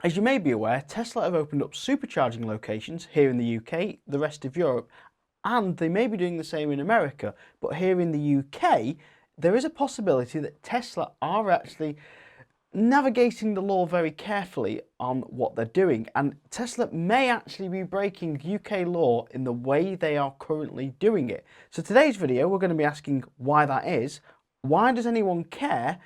As you may be aware, Tesla have opened up supercharging locations here in the UK, the rest of Europe, and they may be doing the same in America. But here in the UK, there is a possibility that Tesla are actually navigating the law very carefully on what they're doing, and Tesla may actually be breaking UK law in the way they are currently doing it. So today's video, we're going to be asking why that is, why does anyone care,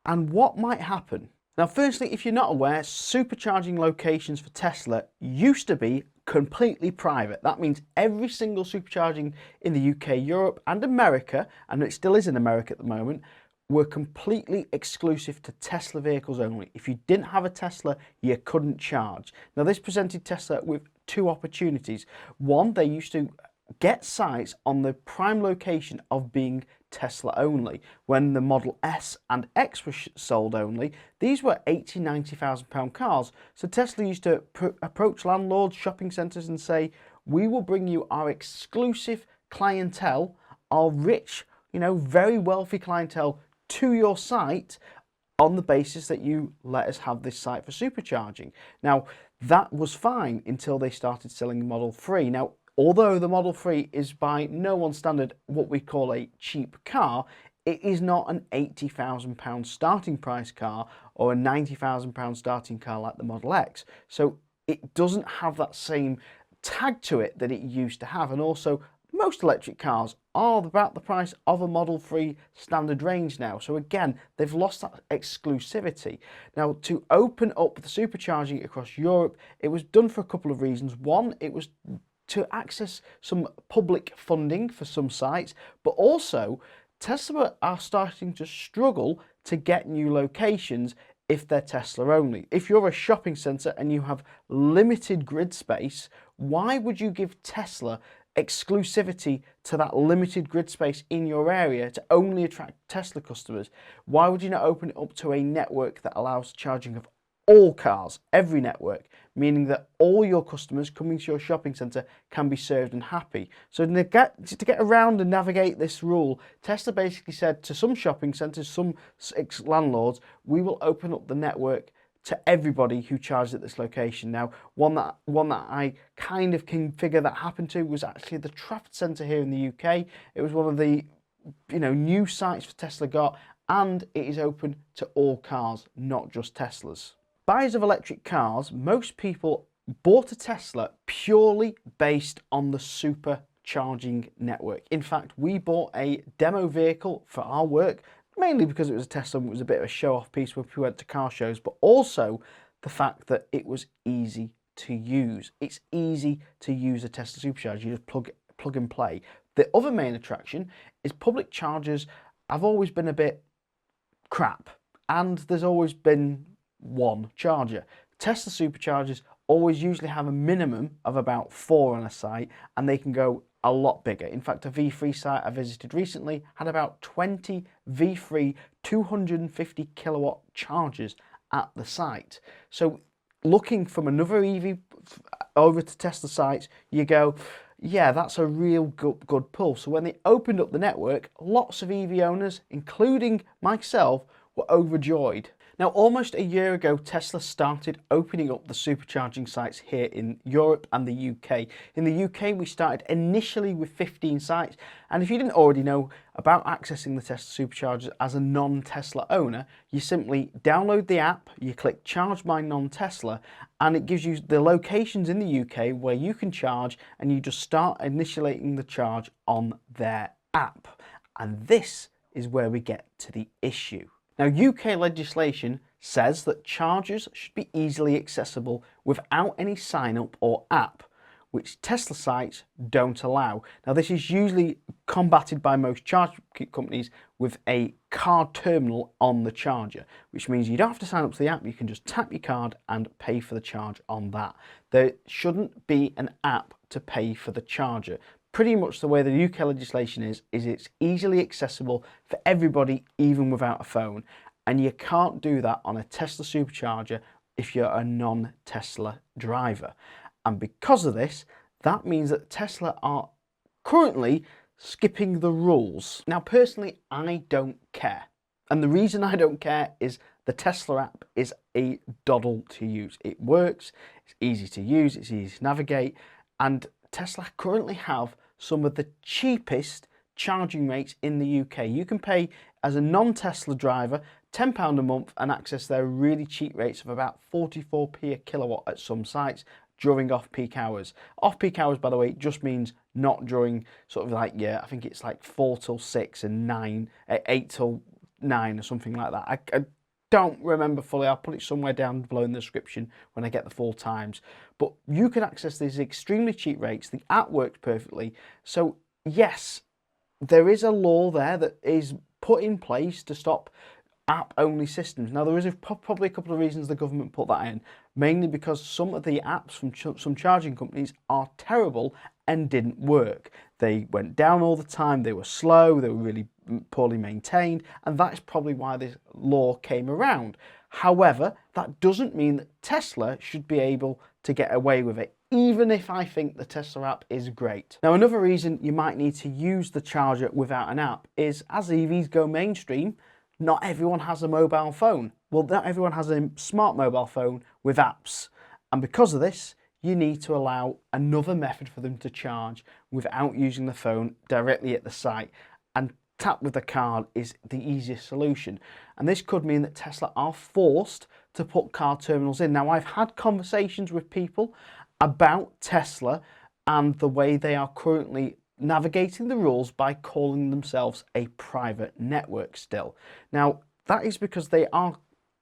and what might happen. Now, firstly, if you're not aware, supercharging locations for Tesla used to be completely private. That means every single supercharging in the UK, Europe and America, and it still is in America at the moment, were completely exclusive to Tesla vehicles only. If you didn't have a Tesla, you couldn't charge. Now, this presented Tesla with two opportunities. One, they used to get sites on the prime location of being Tesla only. When the Model S and X were sold only, these were £80,000–90,000 cars. So Tesla used to approach landlords, shopping centres and say, we will bring you our exclusive clientele, our rich, very wealthy clientele to your site on the basis that you let us have this site for supercharging. Now, that was fine until they started selling the Model 3. Now, although the Model 3 is by no one's standard what we call a cheap car, it is not an £80,000 starting price car or a £90,000 starting car like the Model X. So it doesn't have that same tag to it that it used to have. And also, most electric cars are about the price of a Model 3 standard range now. So again, they've lost that exclusivity. Now, to open up the supercharging across Europe, it was done for a couple of reasons. One, it was to access some public funding for some sites, but also Tesla are starting to struggle to get new locations if they're Tesla only. If you're a shopping centre and you have limited grid space, why would you give Tesla exclusivity to that limited grid space in your area to only attract Tesla customers? Why would you not open it up to a network that allows charging of all cars, every network, meaning that all your customers coming to your shopping centre can be served and happy? So to get around and navigate this rule, Tesla basically said to some shopping centres, some landlords, we will open up the network to everybody who charges at this location. Now, one that I kind of can figure that happened to was actually the Trafford Centre here in the UK. It was one of the new sites for Tesla got, and it is open to all cars, not just Teslas. Buyers of electric cars, most people bought a Tesla purely based on the supercharging network. In fact, we bought a demo vehicle for our work, mainly because it was a Tesla and it was a bit of a show-off piece when we went to car shows, but also the fact that it was easy to use. It's easy to use a Tesla supercharger. You just plug and play. The other main attraction is public chargers have always been a bit crap, and there's always been one charger. Tesla superchargers always usually have a minimum of about 4 on a site, and they can go a lot bigger. In fact, a V3 site I visited recently had about 20 V3 250 kilowatt chargers at the site. So looking from another EV over to Tesla sites, you go, yeah, that's a real good pull. So when they opened up the network, lots of EV owners, including myself, were overjoyed. Now, almost a year ago, Tesla started opening up the supercharging sites here in Europe and the UK. In the UK, we started initially with 15 sites. And if you didn't already know about accessing the Tesla superchargers as a non-Tesla owner, you simply download the app, you click Charge My Non-Tesla, and it gives you the locations in the UK where you can charge, and you just start initiating the charge on their app. And this is where we get to the issue. Now, UK legislation says that chargers should be easily accessible without any sign-up or app, which Tesla sites don't allow. Now, this is usually combated by most charge companies with a card terminal on the charger, which means you don't have to sign up to the app, you can just tap your card and pay for the charge on that. There shouldn't be an app to pay for the charger. Pretty much the way the UK legislation is it's easily accessible for everybody, even without a phone. And you can't do that on a Tesla supercharger if you're a non-Tesla driver. And because of this, that means that Tesla are currently skipping the rules. Now, personally, I don't care. And the reason I don't care is The Tesla app is a doddle to use. It works, it's easy to use, it's easy to navigate, and Tesla currently have some of the cheapest charging rates in the UK. You can pay as a non-Tesla driver £10 a month and access their really cheap rates of about 44p a kilowatt at some sites during off-peak hours. Off-peak hours, by the way, just means not during sort of like, I think it's like 4 till 6 and 8 till 9 or something like that. I don't remember fully. I'll put it somewhere down below in the description when I get the full times. But you can access these extremely cheap rates. The app works perfectly. So yes, there is a law there that is put in place to stop app-only systems. Now, there is probably a couple of reasons the government put that in, mainly because some of the apps from some charging companies are terrible and didn't work. They went down all the time, they were slow, they were really poorly maintained, and that's probably why this law came around. However, that doesn't mean that Tesla should be able to get away with it, even if I think the Tesla app is great. Now, another reason you might need to use the charger without an app is as EVs go mainstream, not everyone has a mobile phone. Well, not everyone has a smart mobile phone with apps. And because of this, you need to allow another method for them to charge without using the phone directly at the site. And tap with the card is the easiest solution. And this could mean that Tesla are forced to put card terminals in. Now, I've had conversations with people about Tesla and the way they are currently navigating the rules by calling themselves a private network still. Now, that is because they are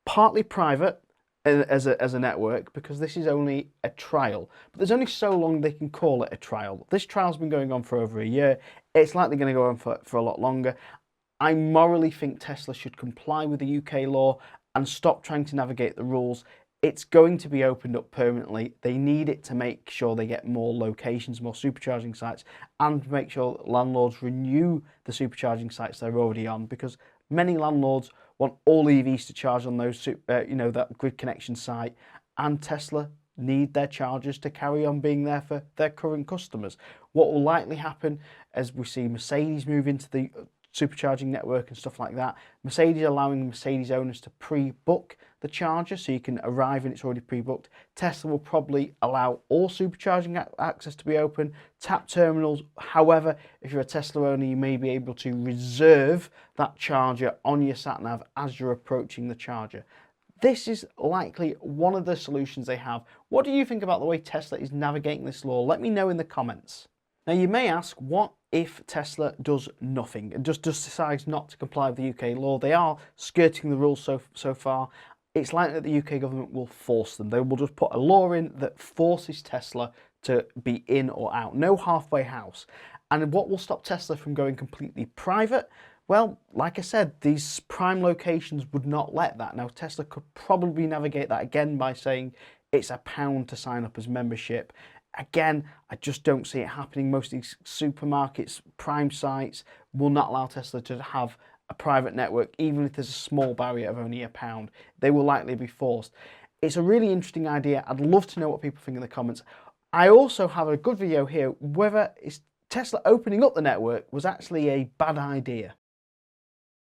partly private as a network, because this is only a trial. But there's only so long they can call it a trial. This trial's been going on for over a year. It's likely going to go on for a lot longer. I morally think Tesla should comply with the UK law and stop trying to navigate the rules. It's going to be opened up permanently. They need it to make sure they get more locations, more supercharging sites, and make sure that landlords renew the supercharging sites they're already on, because many landlords want all EVs to charge on those, that grid connection site, and Tesla need their chargers to carry on being there for their current customers. What will likely happen as we see Mercedes move into the supercharging network and stuff like that, Mercedes allowing Mercedes owners to pre-book the charger so you can arrive and it's already pre-booked. Tesla will probably allow all supercharging access to be open, tap terminals. However, if you're a Tesla owner, you may be able to reserve that charger on your sat nav as you're approaching the charger. This is likely one of the solutions they have. What do you think about the way Tesla is navigating this law? Let me know in the comments. Now, you may ask, what if Tesla does nothing and just decides not to comply with the UK law? They are skirting the rules so far. It's likely that the UK government will force them. They will just put a law in that forces Tesla to be in or out. No halfway house. And what will stop Tesla from going completely private? Well, like I said, these prime locations would not let that. Now, Tesla could probably navigate that again by saying it's £1 to sign up as membership. Again, I just don't see it happening. Most of these supermarkets, prime sites, will not allow Tesla to have a private network, even if there's a small barrier of only £1. They will likely be forced. It's a really interesting idea. I'd love to know what people think in the comments. I also have a good video here, whether Tesla opening up the network was actually a bad idea.